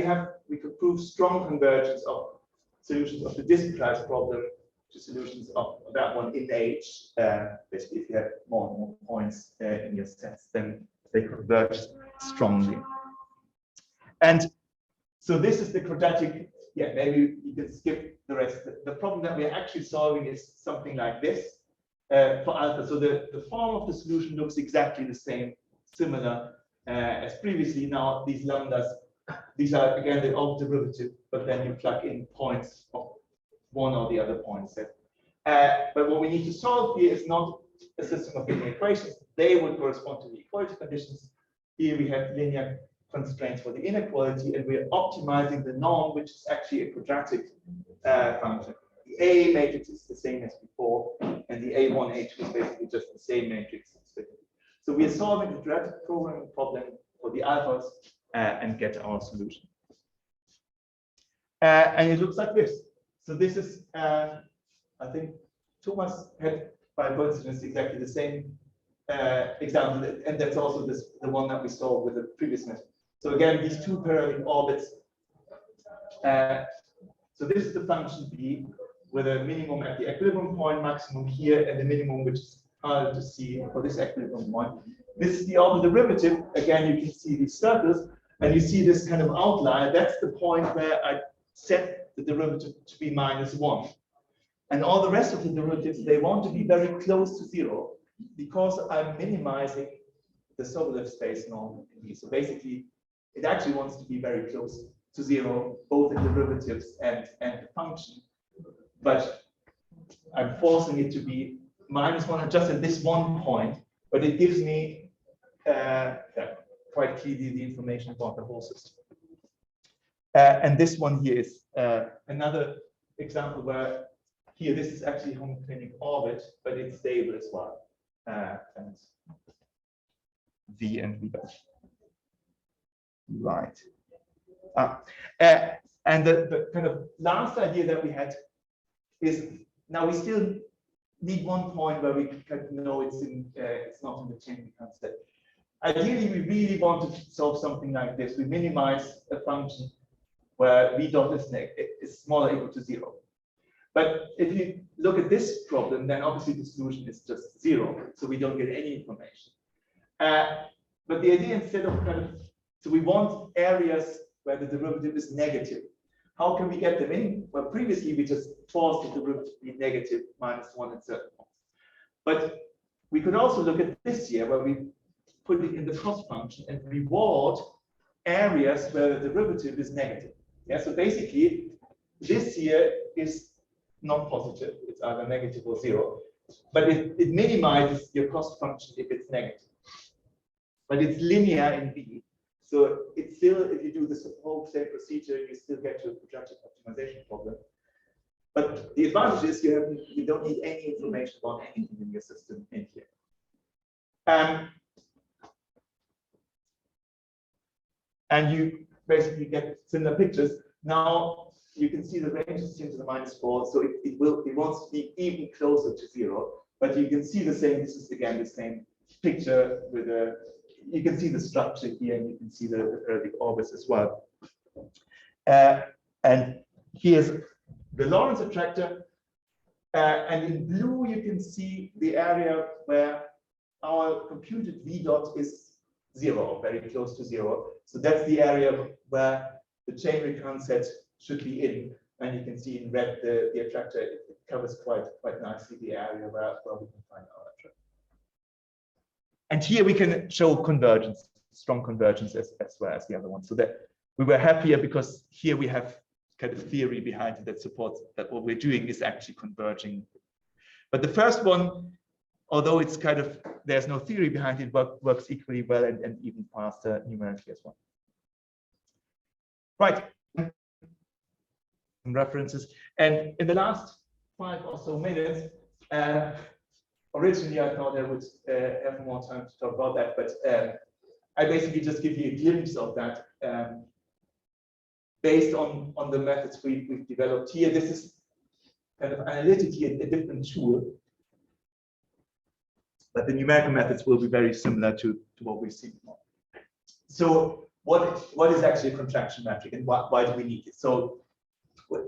we could prove strong convergence of solutions of the discretized problem to solutions of that one in H. Basically, if you have more and more points in your sets, then they converge strongly. And so this is the quadratic. Yeah, maybe you can skip the rest. The problem that we're actually solving is something like this. for alpha. So the form of the solution looks exactly the same, similar as previously. Now these lambdas, these are again the old derivative, but then you plug in points of one or the other point set. But what we need to solve here is not a system of linear equations. They would correspond to the equality conditions. Here we have linear constraints for the inequality, and we're optimizing the norm, which is actually a quadratic function. The A matrix is the same as before, and the A1, A2 is basically just the same matrix. So we are solving the quadratic programming problem for the alphas and get our solution. And it looks like this. So this is, I think, Thomas had by coincidence exactly the same example, and that's also the one that we saw with the previous method. So again, these two parallel orbits. So this is the function B with a minimum at the equilibrium point, maximum here, and the minimum, which is harder to see for this equilibrium point. This is the orbital derivative. Again, you can see these circles, and you see this kind of outlier. That's the point where I set the derivative to be -1. And all the rest of the derivatives, they want to be very close to 0 because I'm minimizing the sublevel space norm in B. So basically, it actually wants to be very close to 0, both the derivatives and the function. But I'm forcing it to be -1 just at this one point, but it gives me quite clearly the information about the whole system. And this one here is another example where here this is actually homoclinic orbit, but it's stable as well. And V and V dash. Right. And the kind of last idea that we had is now we still need one point where we can know it's not in the chain concept. Ideally, we really want to solve something like this. We minimize a function where v dot is smaller or equal to 0. But if you look at this problem, then obviously the solution is just 0, so we don't get any information. But the idea instead of so we want areas where the derivative is negative. How can we get them in? Well, previously we just forced the derivative to be negative -1 at certain points. But we could also look at this here where we put it in the cost function and reward areas where the derivative is negative. Yeah, so basically this here is not positive, it's either negative or 0, but it minimizes your cost function if it's negative. But it's linear in B. So it's still, if you do this whole same procedure, you still get to a quadratic optimization problem. But the advantage is you don't need any information about anything in your system in here. And you basically get similar pictures. Now you can see the range is into the -4, so it wants to be even closer to 0. But you can see the same. This is again the same picture with a. You can see the structure here, and you can see the periodic orbits as well. And here's the Lorentz attractor. And in blue, you can see the area where our computed v dot is 0, very close to 0. So that's the area where the chain recurrence set should be in. And you can see in red the attractor. It covers quite nicely the area where we can find our attractor. And here we can show convergence, strong convergence as well as the other one. So that we were happier because here we have kind of theory behind it that supports that what we're doing is actually converging. But the first one, although it's kind of, there's no theory behind it, works equally well and even faster numerically as well. Right. Some references. And in the last 5 or so minutes, originally, I thought I would have more time to talk about that, but I basically just give you a glimpse of that based on the methods we've developed here. This is kind of analytically a different tool, but the numerical methods will be very similar to what we've seen before. So what is actually a contraction metric, and why do we need it? So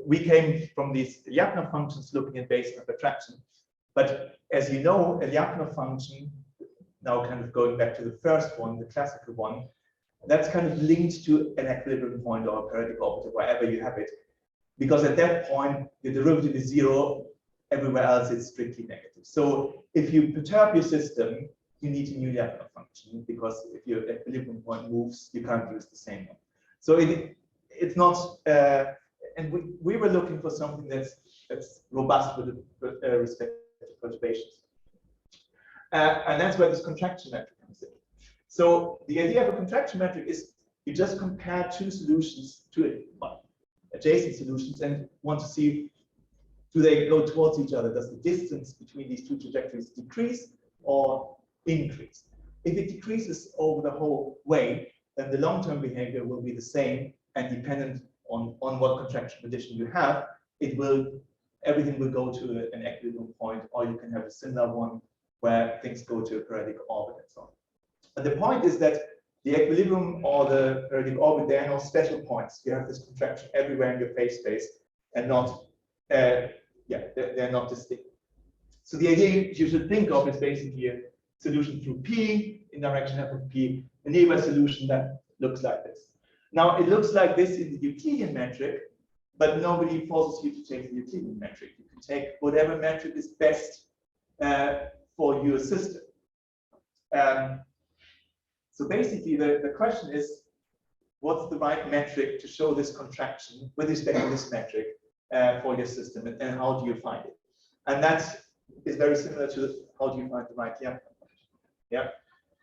we came from these Lyapunov functions looking at basin of attraction. But as you know, a Lyapunov function, now kind of going back to the first one, the classical one, that's kind of linked to an equilibrium point or a periodic orbit, wherever you have it. Because at that point, the derivative is 0, everywhere else it's strictly negative. So if you perturb your system, you need a new Lyapunov function, because if your equilibrium point moves, you can't use the same one. So it's not, and we were looking for something that's robust with respect to perturbations. And that's where this contraction metric comes in. So the idea of a contraction metric is you just compare two solutions to adjacent solutions and want to see, do they go towards each other? Does the distance between these two trajectories decrease or increase? If it decreases over the whole way, then the long-term behavior will be the same, and dependent on what contraction condition you have, everything will go to an equilibrium point, or you can have a similar one where things go to a periodic orbit and so on. But the point is that the equilibrium or the periodic orbit, there are no special points. You have this contraction everywhere in your phase space, and not, they're not distinct. So the idea you should think of is basically a solution through P in direction f of P, a nearby solution that looks like this. Now it looks like this in the Euclidean metric, but nobody forces you to take the Euclidean metric. You can take whatever metric is best for your system. So basically, the question is, what's the right metric to show this contraction with respect to this metric for your system, and how do you find it? And that is very similar to how do you find the right Lyapunov function. Yeah.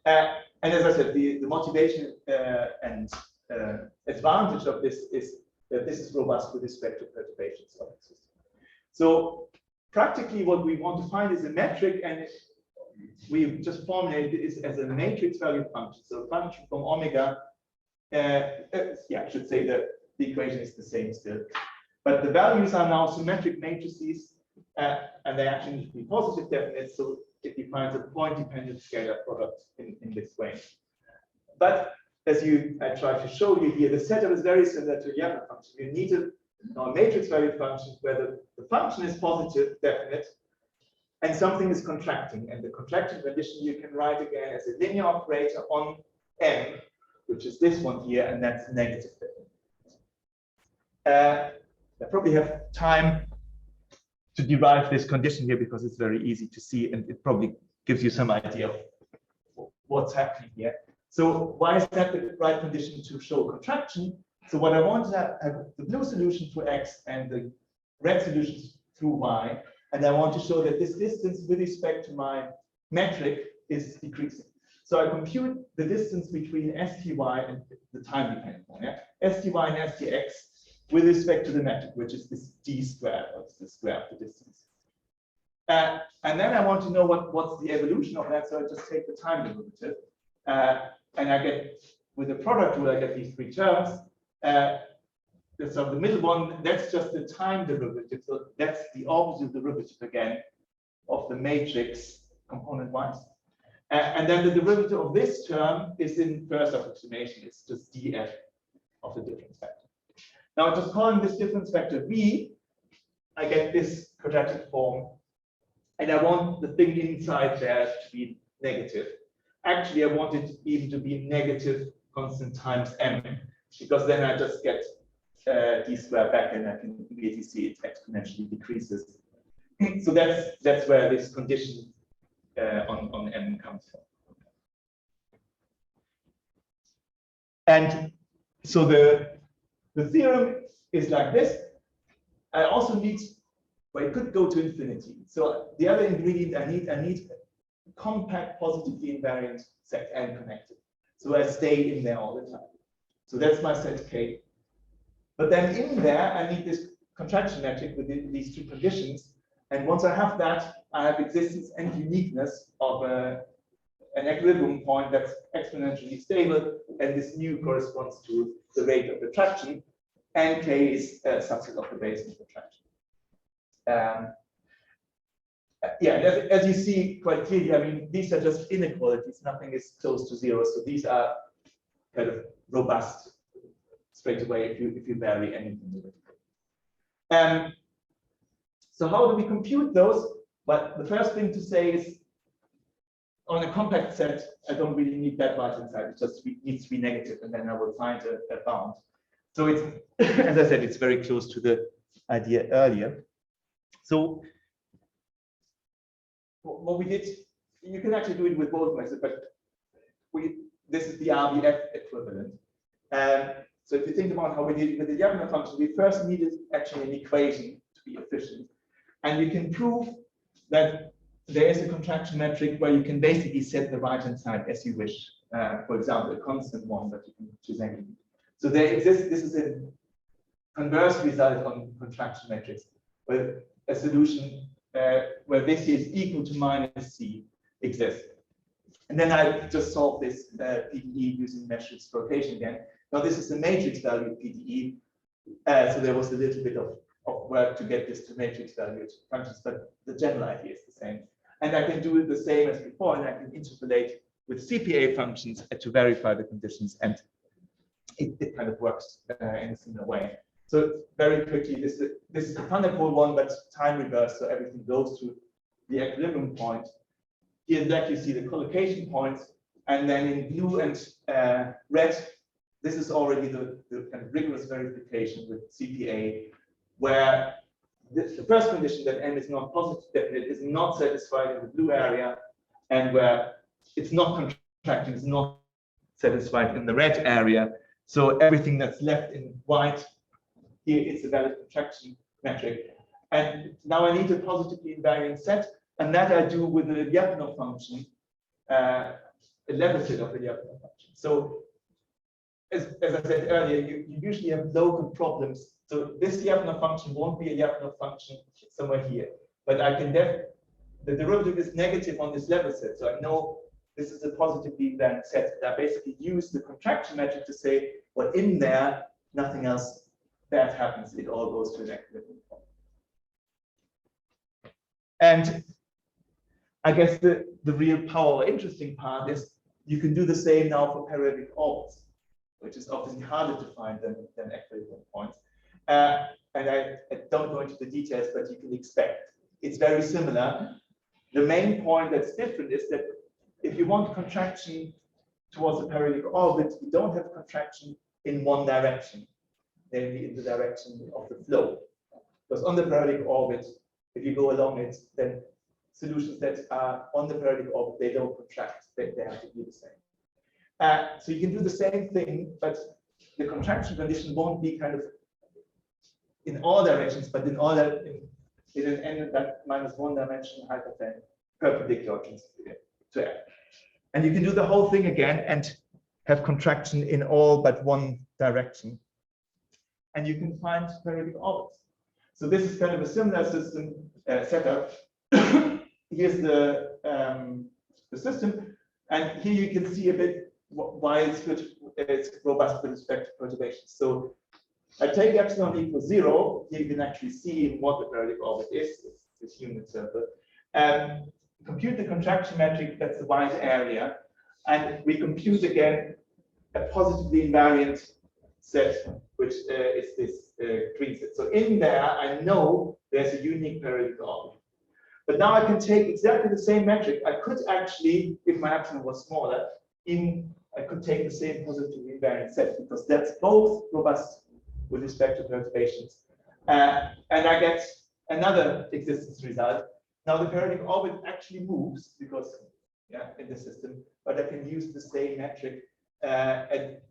And as I said, the motivation and advantage of this is that this is robust with respect to perturbations of the system. So practically, what we want to find is a metric, and we've just formulated it as a matrix value function. So a function from omega, I should say that the equation is the same still, but the values are now symmetric matrices, and they actually need to be positive definite. So it defines a point-dependent scalar product in this way. But as I tried to show you here, the setup is very similar to a Lyapunov function. You need a matrix value function where the function is positive definite, and something is contracting. And the contraction condition you can write again as a linear operator on M, which is this one here, and that's negative definite. I probably have time to derive this condition here because it's very easy to see, and it probably gives you some idea of what's happening here. So why is that the right condition to show contraction? So what I want to have the blue solution for X and the red solutions through Y, and I want to show that this distance with respect to my metric is decreasing. So I compute the distance between STY and the time dependent one, STY and STX with respect to the metric, which is this d squared, or it's the square of the distance. And then I want to know what's the evolution of that, so I just take the time derivative. And I get, with the product rule, I get these three terms. So the middle one, that's just the time derivative. So that's the opposite derivative again of the matrix component-wise. And then the derivative of this term is in first approximation. It's just df of the difference factor. Now, just calling this difference factor v, I get this quadratic form. And I want the thing inside there to be negative. Actually, I want it even to be negative constant times m, because then I just get d squared back, and I can immediately see it exponentially decreases. So that's where this condition on m comes from. And so the theorem is like this. I also need, well, it could go to infinity. So the other ingredient I need a compact positively invariant set and connected. So I stay in there all the time. So that's my set K. But then in there, I need this contraction metric within these two conditions. And once I have that, I have existence and uniqueness of an equilibrium point that's exponentially stable. And this nu corresponds to the rate of attraction. And K is a subset of the basin of attraction. As you see quite clearly, I mean, these are just inequalities. Nothing is close to zero. So these are kind of robust straight away if you vary anything. So how do we compute those? Well, the first thing to say is, on a compact set, I don't really need that much inside. It just needs to be negative, and then I will find a bound. So it's, as I said, it's very close to the idea earlier. So what we did, you can actually do it with both methods, but this is the RBF equivalent. So if you think about how we did it with the Lyapunov function, we first needed actually an equation to be efficient. And you can prove that there is a contraction metric where you can basically set the right-hand side as you wish. For example, a constant one that you can choose any. So there exists, this is a converse result on contraction metrics, where a solution where this is equal to minus C exists. And then I just solved this PDE using matrix collocation again. Now this is the matrix valued PDE, so there was a little bit of work to get this to matrix valued functions, but the general idea is the same. And I can do it the same as before, and I can interpolate with CPA functions to verify the conditions, and it kind of works in a similar way. So very quickly, this is the Van der Pol one, but time reversed, so everything goes to the equilibrium point. Here in black, you see the collocation points, and then in blue and red, this is already the kind of rigorous verification with CPA, where the first condition that M is not positive definite is not satisfied in the blue area, and where it's not contracting is not satisfied in the red area. So everything that's left in white here is a valid contraction metric. And now I need a positively invariant set, and that I do with the Lyapunov function, a level set of the Lyapunov function. So as I said earlier, you usually have local problems. So this Lyapunov function won't be a Lyapunov function somewhere here, but I can the derivative is negative on this level set. So I know this is a positively invariant set. And I basically use the contraction metric to say, well, in there, nothing else bad happens. It all goes to an equilibrium point. And I guess the real power, interesting part is you can do the same now for periodic orbits, which is obviously harder to find than equilibrium points. And I don't go into the details, but you can expect it's very similar. The main point that's different is that if you want contraction towards a periodic orbit, you don't have contraction in one direction, namely in the direction of the flow. Because on the periodic orbit, if you go along it, then solutions that are on the periodic orbit, they don't contract, they have to be the same. So you can do the same thing, but the contraction condition won't be kind of in all directions, but in an n that -1 dimension hyperplane perpendicular to F. And you can do the whole thing again and have contraction in all but one direction. And you can find periodic orbits. So this is kind of a similar system setup. Here's the system, and here you can see a bit why it's good. It's robust with respect to perturbations. So I take epsilon equals 0. Here you can actually see what the periodic orbit is. It's this unit circle. Compute the contraction metric. That's the white area, and we compute again a positively invariant set, which is this green set. So in there, I know there's a unique periodic orbit. But now I can take exactly the same metric. I could actually, if my epsilon was smaller, I could take the same positively invariant set, because that's both robust with respect to perturbations. And I get another existence result. Now the periodic orbit actually moves because, in the system, but I can use the same metric, and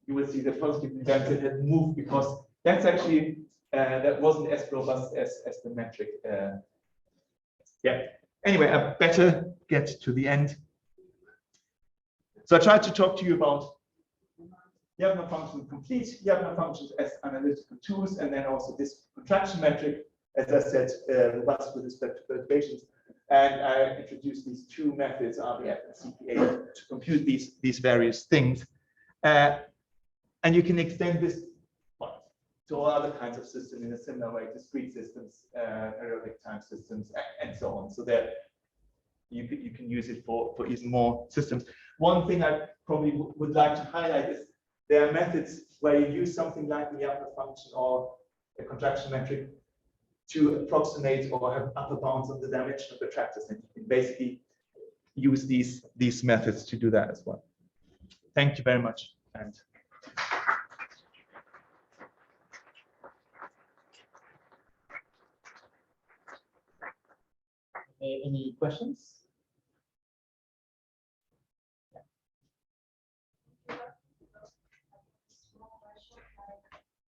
you will see the positive invariant set had moved because that's actually that wasn't as robust as the metric. Anyway, I better get to the end. So I tried to talk to you about Lyapunov functions, complete Lyapunov functions as analytical tools, and then also this contraction metric, as I said, robust with respect to perturbations. And I introduced these two methods, RBF and CPA, to compute these various things. And you can extend this to all other kinds of systems in a similar way, discrete systems, periodic time systems, and so on. So that you can use it for even more systems. One thing I probably would like to highlight is there are methods where you use something like the Lyapunov function or a contraction metric to approximate or have upper bounds on the dimension of attractors, and you can basically use these methods to do that as well. Thank you very much. And Any questions?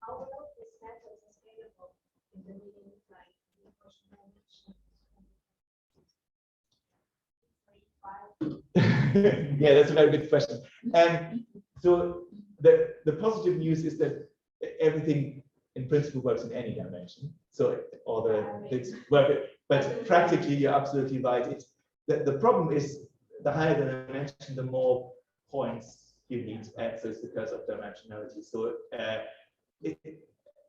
How will this method is scalable in the meaning like Yeah, that's a very good question. So the positive news is that everything in principle works in any dimension. So all the things work, but practically you're absolutely right. It's the problem is the higher the dimension, the more points you need. So it's because of dimensionality. So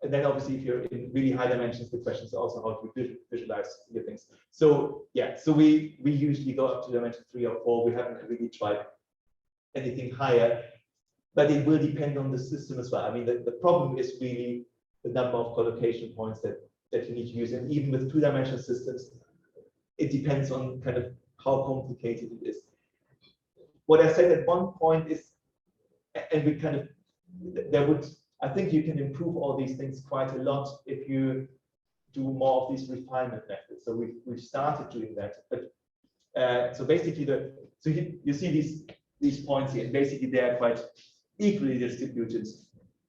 and then obviously if you're in really high dimensions, the question is also how to visualize your things. So yeah, so we usually go up to dimension 3 or 4. We haven't really tried anything higher, but it will depend on the system as well. I mean, the problem is really the number of collocation points that you need to use. And even with two-dimensional systems, it depends on kind of how complicated it is. What I said at one point is, and we kind of, I think you can improve all these things quite a lot if you do more of these refinement methods. So we've started doing that. But so basically, so you see these points here, and basically they are quite equally distributed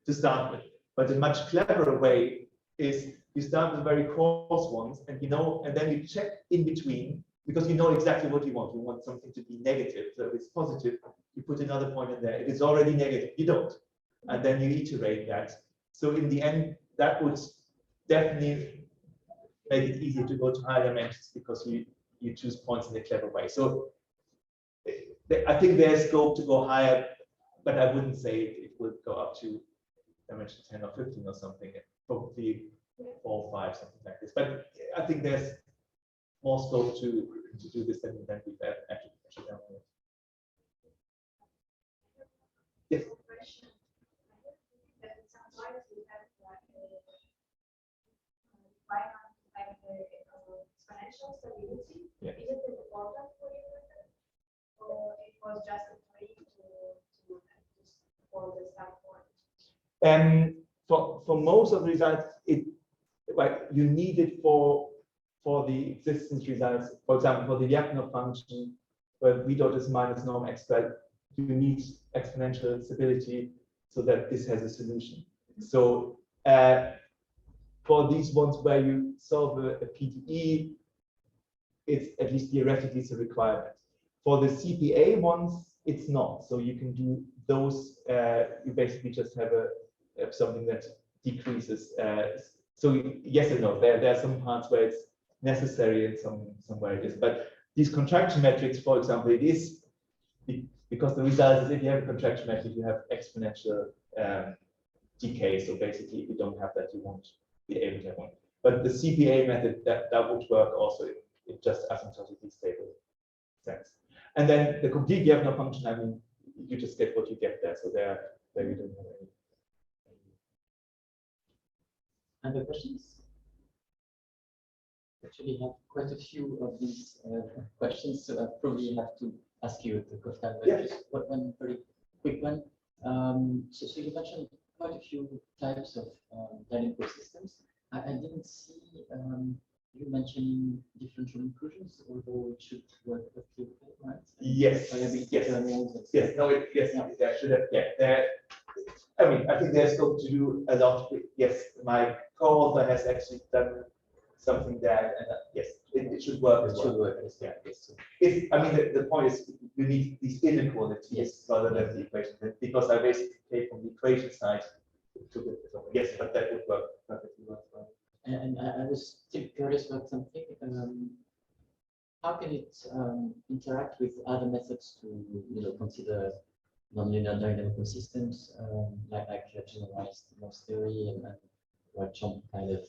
to start with. But a much cleverer way is you start with very coarse ones, and and then you check in between, because you know exactly what you want. You want something to be negative. So if it's positive, you put another point in there. If it's already negative, you don't. And then you iterate that. So in the end, that would definitely make it easier to go to higher dimensions because you choose points in a clever way. So I think there's scope to go higher, but I wouldn't say it would go up to dimension 10 or 15 or something. Probably 4 or 5, something like this. But I think there's more scope to do this than we've actually done. Yes. Exponential stability. Yeah. Is it important for you, or it was just a way to for the standpoint? For most of the results, you need it for the existence results. For example, for the Lyapunov function, where v dot is minus norm x squared, you need exponential stability so that this has a solution. So for these ones where you solve a PDE, it's at least theoretically it's a requirement. For the CPA ones, it's not. So you can do those. You basically just have something that decreases. So yes and no. There are some parts where it's necessary and somewhere it is. But these contraction metrics, for example, it is because the result is if you have a contraction metric, you have exponential decay. So basically, if you don't have that, you won't be able to have one. But the CPA method that would work also in just asymptotically stable sense. And then the complete Lyapunov function, I mean, you just get what you get there. So there you don't have any. Other questions? Actually, have quite a few of these questions, so I probably have to ask you the question. But Yeah. just one very quick one. So you mentioned quite a few types of dynamical systems. I didn't see you mentioning differential inclusions, although it should work perfectly okay, right? Yes. Yes. Yes. No. Yes. Yeah. There should have. Yeah. I mean, I think there's scope to do a lot. Yes, my co-author has actually done something there, and yes, it should work as well. Should work. Yeah. Yes. I mean, the point is you need these inequalities rather than the equation, because I basically take from the equation side to the yes, but that would work perfectly well. And I was still curious about something. How can it interact with other methods to consider nonlinear dynamical systems, like generalized loss theory and what some kind of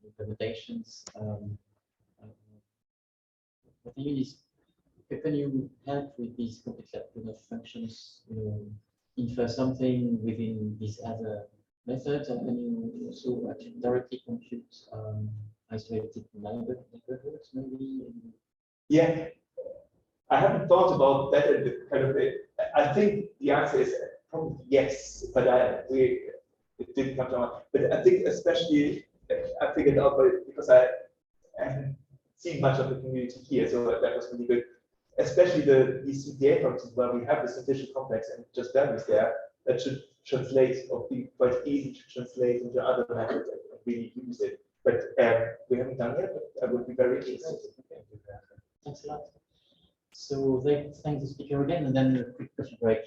implementations? What I mean is, can you help with these complex Lyapunov functions? Infer something within these other methods, and can you also directly compute isolated neighborhoods, maybe? Yeah, I haven't thought about that in the kind of. I think the answer is probably yes, but it didn't come to mind. But I think especially I figured out because seen much of the community here, so that was really good. Especially these CPA functions where we have this addition complex and just values there, that should translate or be quite easy to translate into other methods and really use it. But we haven't done yet, but I would be very interested. Thanks a lot. So let's thank the speaker again, and then a quick coffee break.